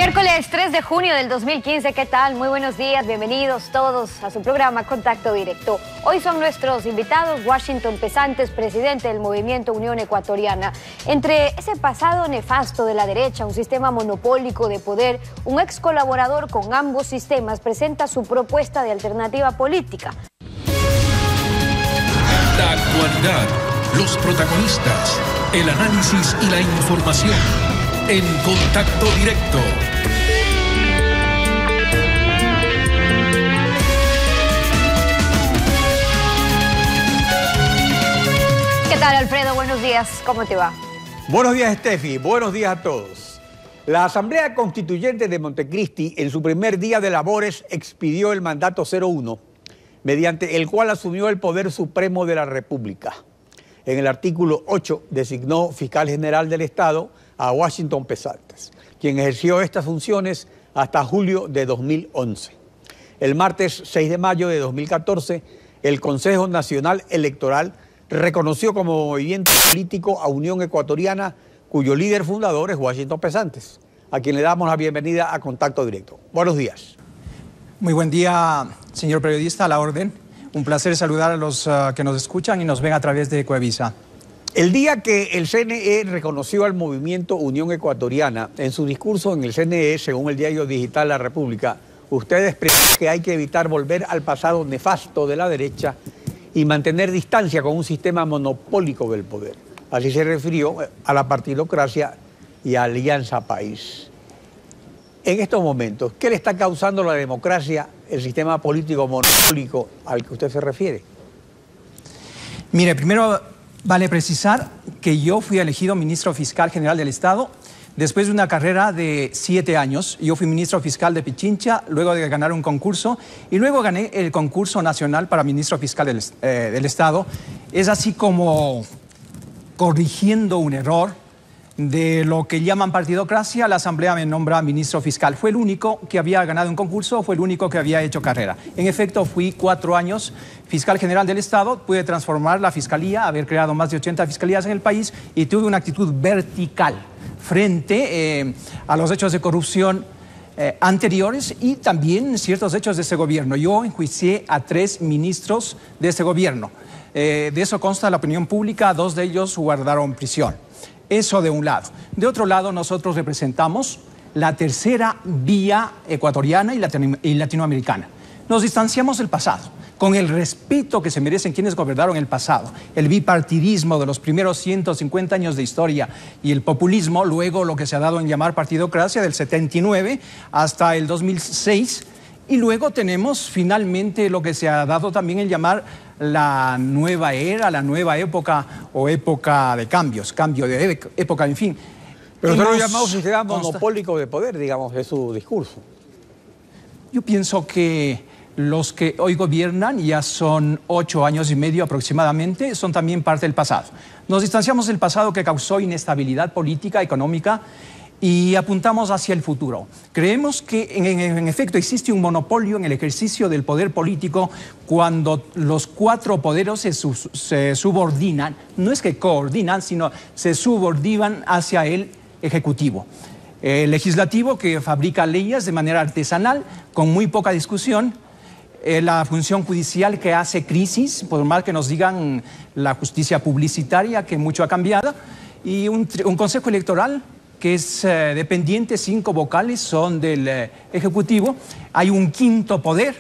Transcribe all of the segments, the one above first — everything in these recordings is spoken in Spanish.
Miércoles 3 de junio del 2015, ¿qué tal? Muy buenos días, bienvenidos todos a su programa Contacto Directo. Hoy son nuestros invitados Washington Pesantes, presidente del Movimiento Unión Ecuatoriana. Entre ese pasado nefasto de la derecha, un sistema monopólico de poder, un ex colaborador con ambos sistemas presenta su propuesta de alternativa política. La actualidad, los protagonistas, el análisis y la información en Contacto Directo. ¿Qué tal, Alfredo? Buenos días, ¿cómo te va? Buenos días, Steffi. Buenos días a todos. La Asamblea Constituyente de Montecristi, en su primer día de labores, expidió el mandato 01, mediante el cual asumió el poder supremo de la República. En el artículo 8 designó fiscal general del Estado a Washington Pesantes, quien ejerció estas funciones hasta julio de 2011. El martes 6 de mayo de 2014, el Consejo Nacional Electoral reconoció como movimiento político a Unión Ecuatoriana, cuyo líder fundador es Washington Pesantes, a quien le damos la bienvenida a Contacto Directo. Buenos días. Muy buen día, señor periodista, a la orden. Un placer saludar a los que nos escuchan y nos ven a través de Ecuavisa. El día que el CNE reconoció al movimiento Unión Ecuatoriana, en su discurso en el CNE, según el diario digital La República, usted expresó que hay que evitar volver al pasado nefasto de la derecha y mantener distancia con un sistema monopólico del poder. Así se refirió a la partidocracia y a Alianza País. En estos momentos, ¿qué le está causando a la democracia el sistema político monopólico al que usted se refiere? Mire, primero vale precisar que yo fui elegido ministro fiscal general del Estado después de una carrera de 7 años. Yo fui ministro fiscal de Pichincha, luego de ganar un concurso, y luego gané el concurso nacional para ministro fiscal del Estado. Es así como, corrigiendo un error de lo que llaman partidocracia, la Asamblea me nombra ministro fiscal. Fue el único que había ganado un concurso, fue el único que había hecho carrera. En efecto, fui 4 años fiscal general del Estado, pude transformar la fiscalía, haber creado más de 80 fiscalías en el país y tuve una actitud vertical frente a los hechos de corrupción anteriores y también ciertos hechos de este gobierno. Yo enjuicié a 3 ministros de este gobierno. De eso consta la opinión pública, 2 de ellos guardaron prisión. Eso de un lado. De otro lado, nosotros representamos la tercera vía ecuatoriana y latinoamericana. Nos distanciamos del pasado, con el respeto que se merecen quienes gobernaron el pasado, el bipartidismo de los primeros 150 años de historia y el populismo, luego lo que se ha dado en llamar partidocracia del 79 hasta el 2006, y luego tenemos finalmente lo que se ha dado también en llamar la nueva era, la nueva época o época de cambios, cambio de época, en fin. Pero usted lo llamado sistema monopólico de poder, digamos, de su discurso. Yo pienso que los que hoy gobiernan ya son 8 años y medio aproximadamente, son también parte del pasado. Nos distanciamos del pasado que causó inestabilidad política, económica, y apuntamos hacia el futuro. Creemos que en efecto existe un monopolio en el ejercicio del poder político cuando los 4 poderes se subordinan, no es que coordinan, sino se subordinan hacia el Ejecutivo. El Legislativo, que fabrica leyes de manera artesanal, con muy poca discusión. La función judicial, que hace crisis, por más que nos digan la justicia publicitaria, que mucho ha cambiado. Y un Consejo Electoral que es dependiente, 5 vocales son del Ejecutivo. Hay un 5º poder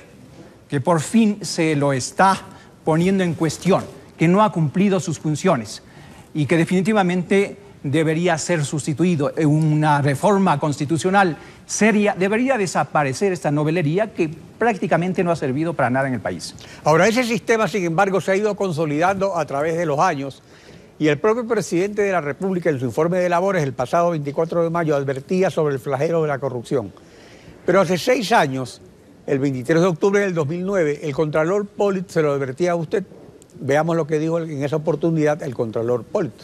que por fin se lo está poniendo en cuestión, que no ha cumplido sus funciones y que definitivamente debería ser sustituido. En una reforma constitucional seria debería desaparecer esta novelería que prácticamente no ha servido para nada en el país. Ahora, ese sistema, sin embargo, se ha ido consolidando a través de los años. Y el propio presidente de la República, en su informe de labores el pasado 24 de mayo, advertía sobre el flagelo de la corrupción. Pero hace 6 años, el 23 de octubre del 2009, el Contralor Pollitt se lo advertía a usted. Veamos lo que dijo en esa oportunidad el Contralor Pollitt.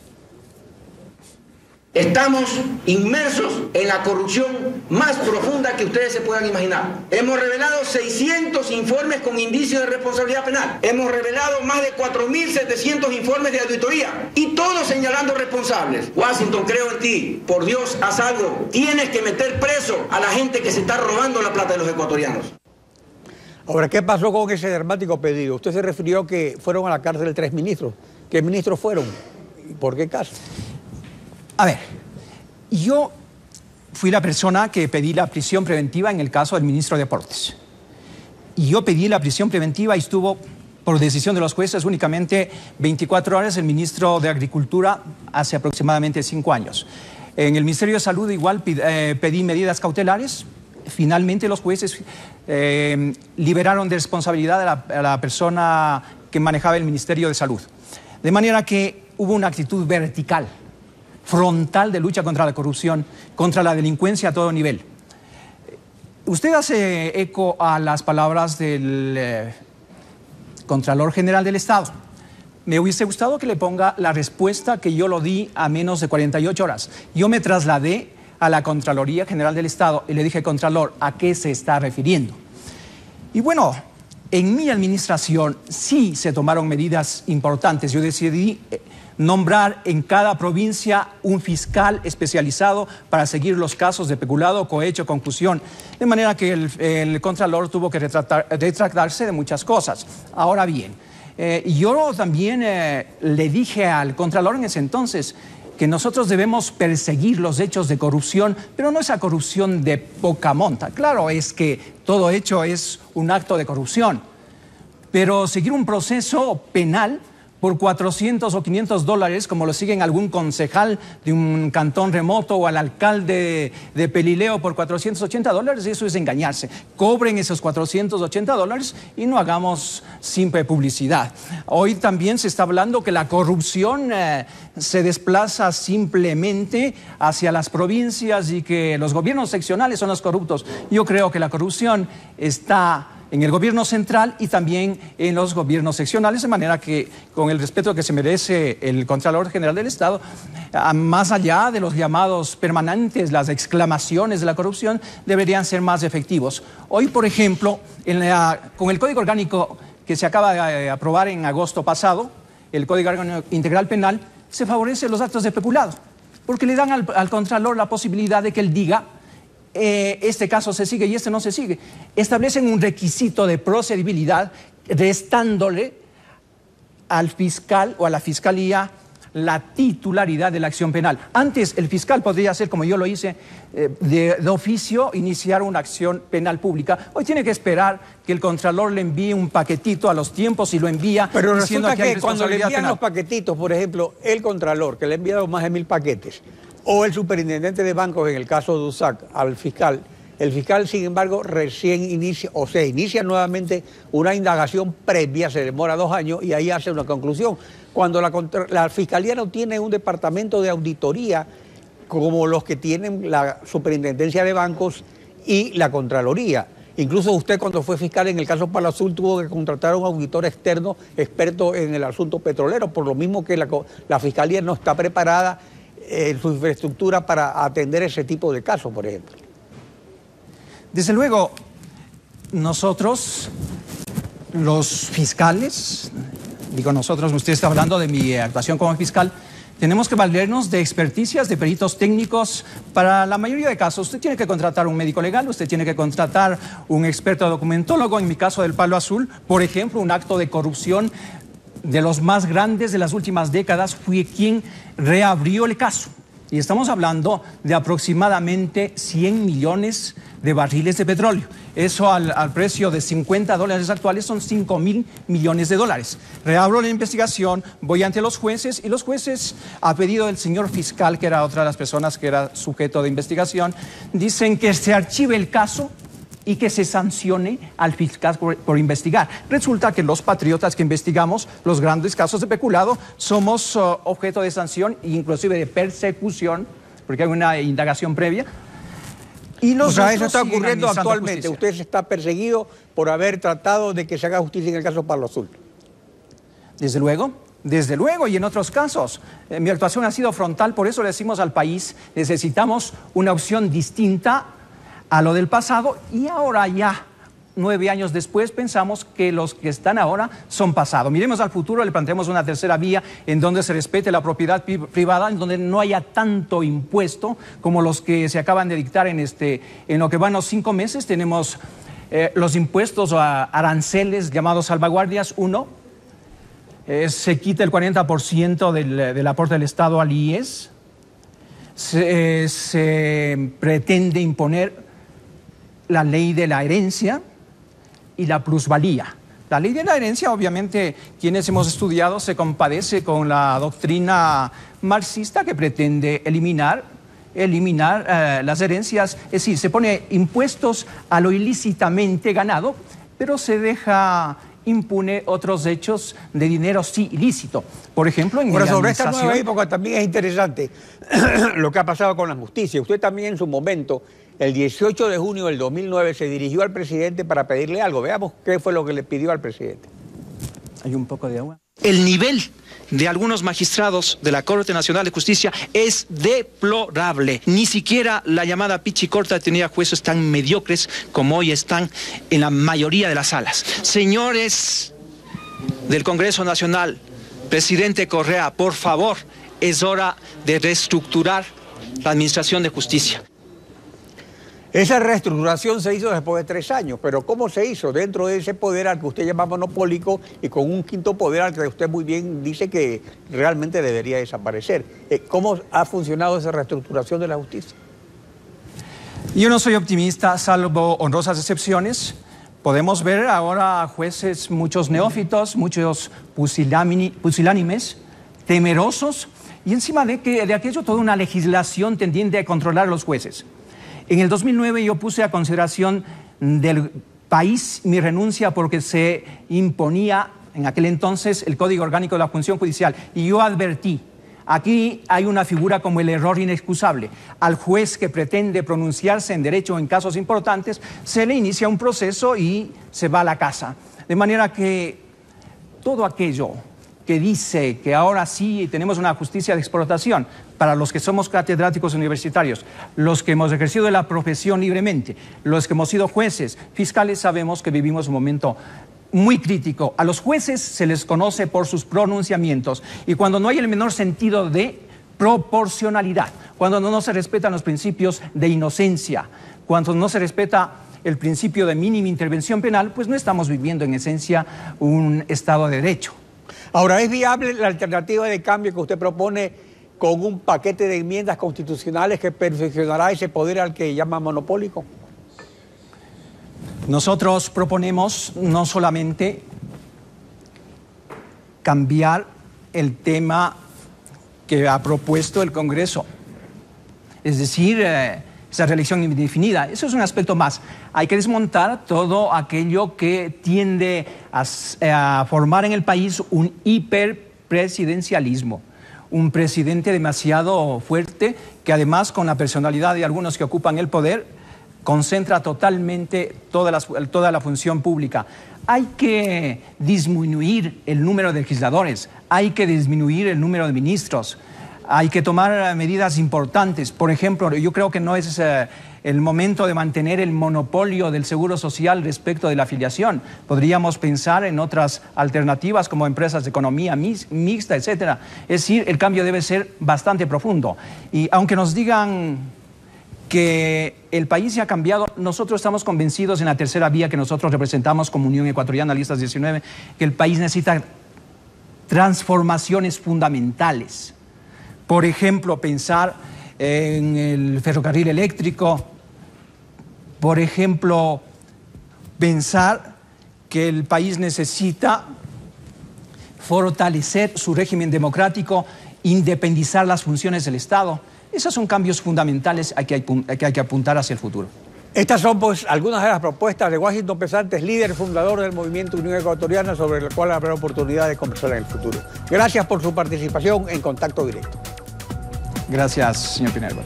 Estamos inmersos en la corrupción más profunda que ustedes se puedan imaginar. Hemos revelado 600 informes con indicios de responsabilidad penal. Hemos revelado más de 4.700 informes de auditoría y todos señalando responsables. Washington, creo en ti. Por Dios, haz algo. Tienes que meter preso a la gente que se está robando la plata de los ecuatorianos. Ahora, ¿qué pasó con ese dramático pedido? Usted se refirió que fueron a la cárcel 3 ministros. ¿Qué ministros fueron? ¿Y por qué caso? A ver, yo fui la persona que pedí la prisión preventiva en el caso del ministro de Deportes. Y yo pedí la prisión preventiva y estuvo, por decisión de los jueces, únicamente 24 horas el ministro de Agricultura hace aproximadamente 5 años. En el Ministerio de Salud igual pedí medidas cautelares. Finalmente los jueces liberaron de responsabilidad a la persona que manejaba el Ministerio de Salud. De manera que hubo una actitud vertical, frontal de lucha contra la corrupción, contra la delincuencia a todo nivel. Usted hace eco a las palabras del Contralor General del Estado. Me hubiese gustado que le ponga la respuesta que yo lo di a menos de 48 horas. Yo me trasladé a la Contraloría General del Estado y le dije, Contralor, ¿a qué se está refiriendo? Y bueno, en mi administración sí se tomaron medidas importantes. Yo decidí nombrar en cada provincia un fiscal especializado para seguir los casos de peculado, cohecho, concusión, de manera que el Contralor tuvo que retractarse de muchas cosas. Ahora bien, yo también le dije al Contralor en ese entonces que nosotros debemos perseguir los hechos de corrupción, pero no esa corrupción de poca monta. Claro, es que todo hecho es un acto de corrupción, pero seguir un proceso penal por 400 o 500 dólares, como lo siguen algún concejal de un cantón remoto o al alcalde de Pelileo por 480 dólares, eso es engañarse. Cobren esos 480 dólares y no hagamos simple publicidad. Hoy también se está hablando que la corrupción se desplaza simplemente hacia las provincias y que los gobiernos seccionales son los corruptos. Yo creo que la corrupción está en el gobierno central y también en los gobiernos seccionales, de manera que, con el respeto que se merece el Contralor General del Estado, más allá de los llamados permanentes, las exclamaciones de la corrupción, deberían ser más efectivos. Hoy, por ejemplo, con el Código Orgánico que se acaba de aprobar en agosto pasado, el Código Orgánico Integral Penal, se favorecen los actos de peculado, porque le dan al Contralor la posibilidad de que él diga este caso se sigue y este no se sigue. Establecen un requisito de procedibilidad restándole al fiscal o a la fiscalía la titularidad de la acción penal. Antes el fiscal podría hacer, como yo lo hice, de oficio, iniciar una acción penal pública. Hoy tiene que esperar que el Contralor le envíe un paquetito a los tiempos y lo envía. Pero diciendo resulta que cuando le envían penal, los paquetitos, por ejemplo, el Contralor, que le ha enviado más de 1000 paquetes, o el superintendente de bancos, en el caso de USAC, al fiscal, el fiscal, sin embargo, recién inicia, o se inicia nuevamente una indagación previa, se demora 2 años y ahí hace una conclusión. Cuando la fiscalía no tiene un departamento de auditoría como los que tienen la superintendencia de bancos y la Contraloría. Incluso usted, cuando fue fiscal en el caso Palo Azul, tuvo que contratar a un auditor externo experto en el asunto petrolero, por lo mismo que la fiscalía no está preparada en su infraestructura para atender ese tipo de casos, por ejemplo. Desde luego, nosotros, los fiscales, digo nosotros, usted está hablando de mi actuación como fiscal, tenemos que valernos de experticias, de peritos técnicos. Para la mayoría de casos, usted tiene que contratar un médico legal, usted tiene que contratar un experto documentólogo. En mi caso del Palo Azul, por ejemplo, un acto de corrupción de los más grandes de las últimas décadas, fui quien reabrió el caso. Y estamos hablando de aproximadamente 100 millones de barriles de petróleo. Eso al precio de 50 dólares actuales son 5.000 millones de dólares. Reabro la investigación, voy ante los jueces y los jueces, a pedido del señor fiscal, que era otra de las personas que era sujeto de investigación, dicen que se archive el caso y que se sancione al fiscal por investigar. Resulta que los patriotas que investigamos los grandes casos de peculado somos objeto de sanción e inclusive de persecución, porque hay una indagación previa. Y o sea, eso está ocurriendo actualmente. Usted está perseguido por haber tratado de que se haga justicia en el caso Palo Azul. Desde luego. Desde luego, y en otros casos. Mi actuación ha sido frontal, por eso le decimos al país, necesitamos una opción distinta a lo del pasado, y ahora ya, 9 años después, pensamos que los que están ahora son pasado. Miremos al futuro, le planteamos una tercera vía en donde se respete la propiedad privada, en donde no haya tanto impuesto como los que se acaban de dictar en lo que van los 5 meses. Tenemos los impuestos o aranceles llamados salvaguardias 1. Se quita el 40% del aporte del Estado al IES. Se pretende imponer la ley de la herencia y la plusvalía. La ley de la herencia, obviamente, quienes hemos estudiado se compadece con la doctrina marxista que pretende eliminar las herencias. Es decir, se pone impuestos a lo ilícitamente ganado, pero se deja impune otros hechos de dinero sí ilícito. Por ejemplo, en la sobre esta nueva época también es interesante lo que ha pasado con la justicia. Usted también en su momento, el 18 de junio del 2009, se dirigió al presidente para pedirle algo. Veamos qué fue lo que le pidió al presidente. Hay un poco de agua. El nivel de algunos magistrados de la Corte Nacional de Justicia es deplorable. Ni siquiera la llamada Pichicorta tenía jueces tan mediocres como hoy están en la mayoría de las salas. Señores del Congreso Nacional, presidente Correa, por favor, es hora de reestructurar la Administración de Justicia. Esa reestructuración se hizo después de 3 años, pero ¿cómo se hizo? Dentro de ese poder al que usted llama monopólico y con un quinto poder al que usted muy bien dice que realmente debería desaparecer. ¿Cómo ha funcionado esa reestructuración de la justicia? Yo no soy optimista, salvo honrosas excepciones. Podemos ver ahora jueces, muchos neófitos, muchos pusilánimes, temerosos, y encima de aquello toda una legislación tendiente a controlar a los jueces. En el 2009 yo puse a consideración del país mi renuncia porque se imponía en aquel entonces el Código Orgánico de la Función Judicial, y yo advertí, aquí hay una figura como el error inexcusable. Al juez que pretende pronunciarse en derecho en casos importantes se le inicia un proceso y se va a la casa. De manera que todo aquello que dice que ahora sí tenemos una justicia de exportación para los que somos catedráticos universitarios, los que hemos ejercido la profesión libremente, los que hemos sido jueces, fiscales, sabemos que vivimos un momento muy crítico. A los jueces se les conoce por sus pronunciamientos, y cuando no hay el menor sentido de proporcionalidad, cuando no se respetan los principios de inocencia, cuando no se respeta el principio de mínima intervención penal, pues no estamos viviendo en esencia un Estado de Derecho. Ahora, ¿es viable la alternativa de cambio que usted propone con un paquete de enmiendas constitucionales que perfeccionará ese poder al que llama monopólico? Nosotros proponemos no solamente cambiar el tema que ha propuesto el Congreso, es decir, esa reelección indefinida. Eso es un aspecto más. Hay que desmontar todo aquello que tiende a formar en el país un hiperpresidencialismo. Un presidente demasiado fuerte que, además, con la personalidad de algunos que ocupan el poder, concentra totalmente toda la función pública. Hay que disminuir el número de legisladores, hay que disminuir el número de ministros. Hay que tomar medidas importantes. Por ejemplo, yo creo que no es el momento de mantener el monopolio del seguro social respecto de la afiliación. Podríamos pensar en otras alternativas como empresas de economía mixta, etc. Es decir, el cambio debe ser bastante profundo. Y aunque nos digan que el país ya ha cambiado, nosotros estamos convencidos en la tercera vía que nosotros representamos como Unión Ecuatoriana, Listas 19, que el país necesita transformaciones fundamentales. Por ejemplo, pensar en el ferrocarril eléctrico, por ejemplo, pensar que el país necesita fortalecer su régimen democrático, independizar las funciones del Estado. Esos son cambios fundamentales que hay que apuntar hacia el futuro. Estas son pues algunas de las propuestas de Washington Pesantes, líder fundador del movimiento Unión Ecuatoriana, sobre el cual habrá oportunidad de conversar en el futuro. Gracias por su participación en Contacto Directo. Gracias, señor Pineda.